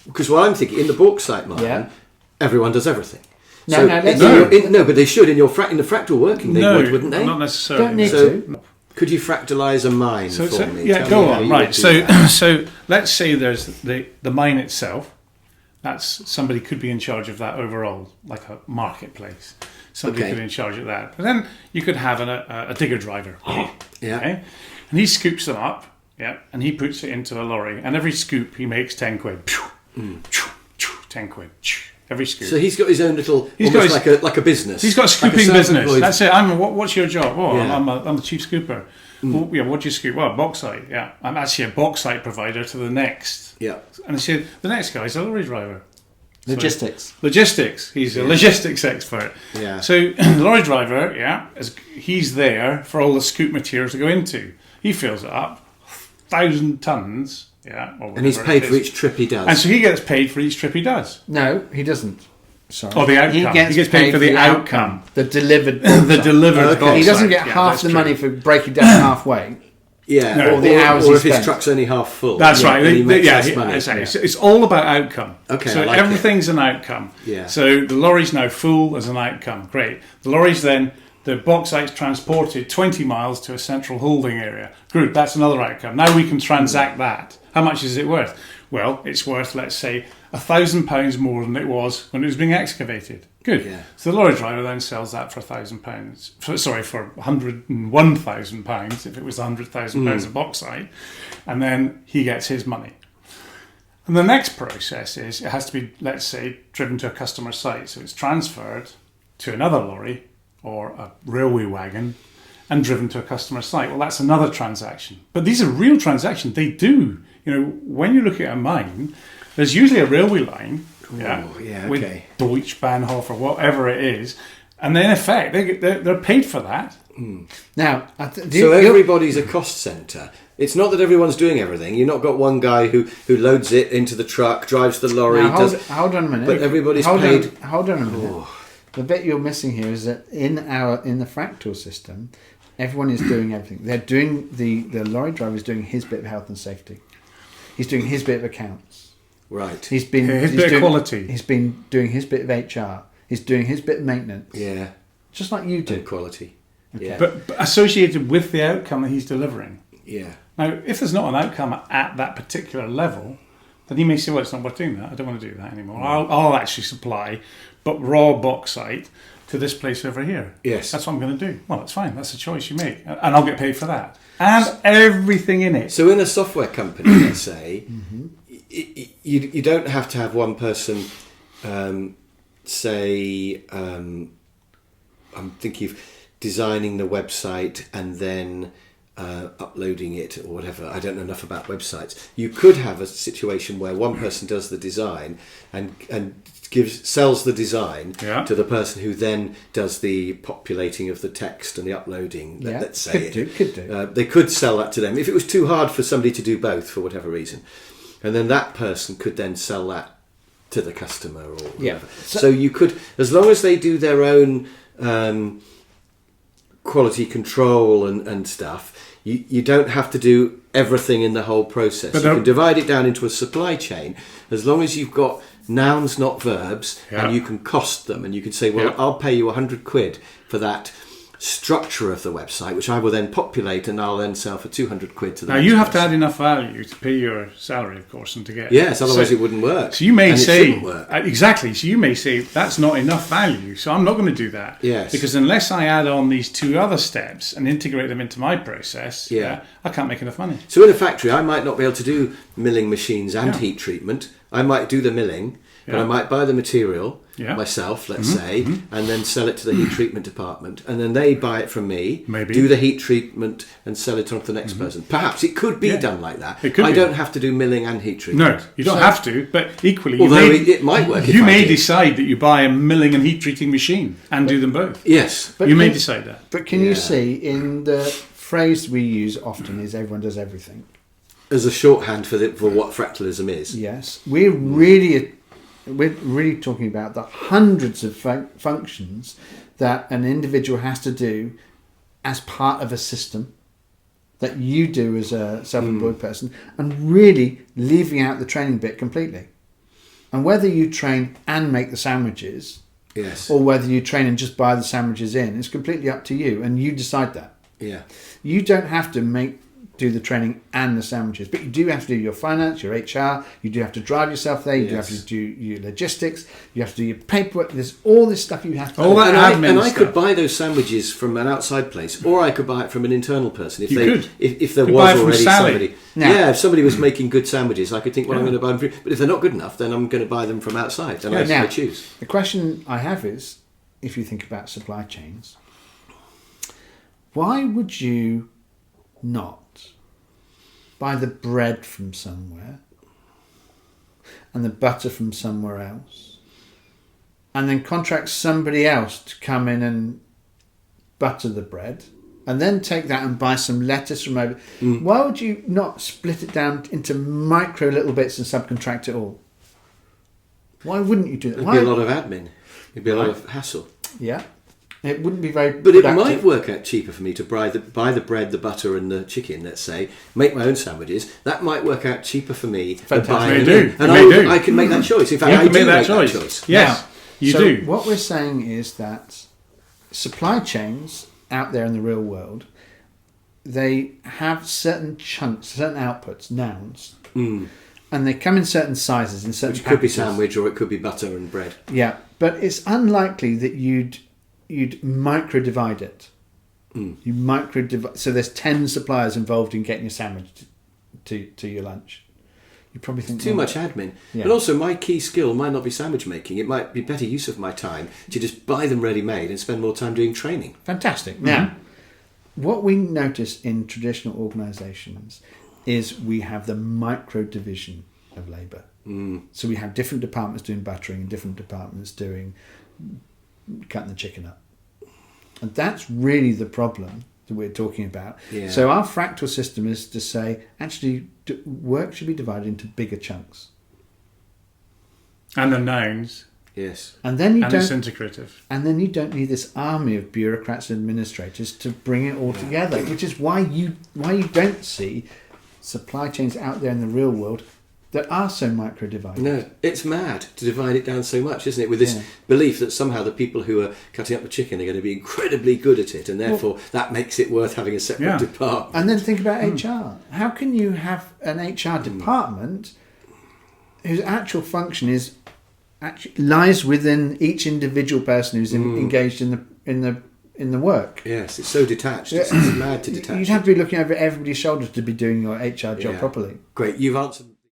Because what I'm thinking, in the bauxite mine, everyone does everything. No, but they should in the fractal working. They wouldn't they? Not necessarily. Don't need to. Could you fractalise a mine for me? Yeah, go on. Right. So let's say there's the mine itself. That's somebody could be in charge of that overall, like a marketplace. Somebody could be in charge of that. But then you could have a digger driver. Okay? And he scoops them up. Yeah. And he puts it into a lorry. And every scoop he makes 10 quid. 10 quid. Every scoop. So he's got his own little, like a business. He's got a scooping business. That's it. What's your job? Oh, Yeah. I'm the chief scooper. Well, what do you scoop? Well, bauxite. Yeah, I'm actually a bauxite provider to the next. Yeah. And I said the next guy's a lorry driver. Logistics. He's a logistics expert. Yeah. So the lorry driver, he's there for all the scoop materials to go into. He fills it up, 1,000 tons. Yeah, and he's paid for each trip he does. And so he gets paid for each trip he does. No, he doesn't. Sorry. Oh, the outcome. He gets paid for the outcome. The delivered. Okay. He doesn't get half the money for breaking down halfway. Yeah, no, or the hours or if his truck's only half full. That's right. He makes less money. It's all about outcome. Okay, so everything's an outcome. Yeah. So the lorry's now full as an outcome. Great. The lorry's then, the bauxite's transported 20 miles to a central holding area. Good, that's another outcome. Now we can transact that. How much is it worth? Well, it's worth, let's say, £1,000 more than it was when it was being excavated. Good. Yeah. So the lorry driver then sells that for £1,000. For £101,000 if it was £100,000 of bauxite, and then he gets his money. And the next process is it has to be, let's say, driven to a customer site. So it's transferred to another lorry or a railway wagon and driven to a customer site. Well, that's another transaction. But these are real transactions. They do. When you look at a mine, there's usually a railway line with Deutsche Bahnhof or whatever it is. And then in effect, they're paid for that. Now, so everybody's a cost centre. It's not that everyone's doing everything. You've not got one guy who loads it into the truck, drives the lorry. Now, hold on a minute. But everybody's paid. Hold on a minute. The bit you're missing here is that in the fractal system, everyone is doing everything. They're doing the lorry driver is doing his bit of health and safety. He's doing his bit of accounts. Right. His bit of quality. He's been doing his bit of HR. He's doing his bit of maintenance. Yeah. Just like you do. And quality. Okay. Yeah. But associated with the outcome that he's delivering. Yeah. Now, if there's not an outcome at that particular level, then he may say, well, it's not worth doing that. I don't want to do that anymore. I'll actually supply raw bauxite to this place over here. Yes. That's what I'm going to do. Well, that's fine. That's a choice you make. And I'll get paid for that. And everything in it. So in a software company, let's say, you don't have to have one person say, I'm thinking of designing the website and then uploading it or whatever. I don't know enough about websites. You could have a situation where one person does the design and sells the design to the person who then does the populating of the text and the uploading. Let's say could do. They could sell that to them if it was too hard for somebody to do both for whatever reason, and then that person could then sell that to the customer or whatever. So you could, as long as they do their own quality control and stuff, you don't have to do everything in the whole process. You can divide it down into a supply chain as long as you've got nouns, not verbs, and you can cost them, and you can say, well, I'll pay you 100 quid for that structure of the website, which I will then populate and I'll then sell for 200 quid to the Now you have to add enough value to pay your salary, of course, and to get otherwise it wouldn't work. So you may say exactly. So you may say that's not enough value, so I'm not going to do that. Yes, because unless I add on these two other steps and integrate them into my process, I can't make enough money. So in a factory, I might not be able to do milling machines and heat treatment. I might do the milling, but I might buy the material myself, let's say, and then sell it to the heat treatment department, and then they buy it from me, do the heat treatment, and sell it on to the next person. Perhaps it could be done like that. I don't have to do milling and heat treatment. No, you don't have to, but equally, it might work. You may decide that you buy a milling and heat treating machine and do them both. Yes, but you may decide that. But can you see in the phrase we use often is everyone does everything as a shorthand for what fractalism is? Yes, we're really talking about the hundreds of functions that an individual has to do as part of a system that you do as a self-employed person, and really leaving out the training bit completely. And whether you train and make the sandwiches, Yes. or whether you train and just buy the sandwiches in, it's completely up to you, and you decide that. Yeah. You don't have to do the training and the sandwiches, but you do have to do your finance, your HR. You do have to drive yourself there. You do have to do your logistics. You have to do your paperwork. There's all this stuff you have to. All do. that And I stuff. could buy those sandwiches from an outside place, or I could buy it from an internal person. If You they, could. if there You could was buy it from already Sally. somebody, Yeah. if somebody was making good sandwiches, I could think, well, I'm Yeah. going to buy them. But if they're not good enough, then I'm going to buy them from outside. And Now, I choose. the question I have is, if you think about supply chains, why would you not buy the bread from somewhere and the butter from somewhere else, and then contract somebody else to come in and butter the bread, and then take that and buy some lettuce from over? Why would you not split it down into micro little bits and subcontract it all? Why wouldn't you do that? It'd be a lot of admin. It'd be a lot of hassle. Yeah, it wouldn't be very. But it productive. might work out cheaper for me to buy the bread, the butter, and the chicken. Let's say, make my own sandwiches. That might work out cheaper for me than buying They them. do. And They do. I can make that choice. In fact, You I can do make that make choice. that choice. Yes, Now, you so do. What we're saying is that supply chains out there in the real world, they have certain chunks, certain outputs, nouns, and they come in certain sizes, in certain Which could be packages. sandwich, or it could be butter and bread. Yeah, but it's unlikely that you'd micro divide it. You micro divide. So there's 10 suppliers involved in getting your sandwich to your lunch. You probably think Too much admin. Yeah. And also, my key skill might not be sandwich making. It might be better use of my time to just buy them ready-made and spend more time doing training. Fantastic. Now, what we notice in traditional organisations is we have the micro division of labour. So we have different departments doing buttering and different departments doing cutting the chicken up. And that's really the problem that we're talking about. Yeah. So our fractal system is to say, actually, work should be divided into bigger chunks. And the nouns. Yes. And then you And it's don't integrative. And then you don't need this army of bureaucrats and administrators to bring it all together, which is why you don't see supply chains out there in the real world that are so micro-divided. No, it's mad to divide it down so much, isn't it? With this belief that somehow the people who are cutting up the chicken are going to be incredibly good at it, and therefore that makes it worth having a separate department. And then think about HR. How can you have an HR department whose actual function is actually lies within each individual person who's engaged in the work? Yes, it's so detached. It's mad to detach. You'd have to be looking over everybody's shoulders to be doing your HR job properly. Great, you've answered.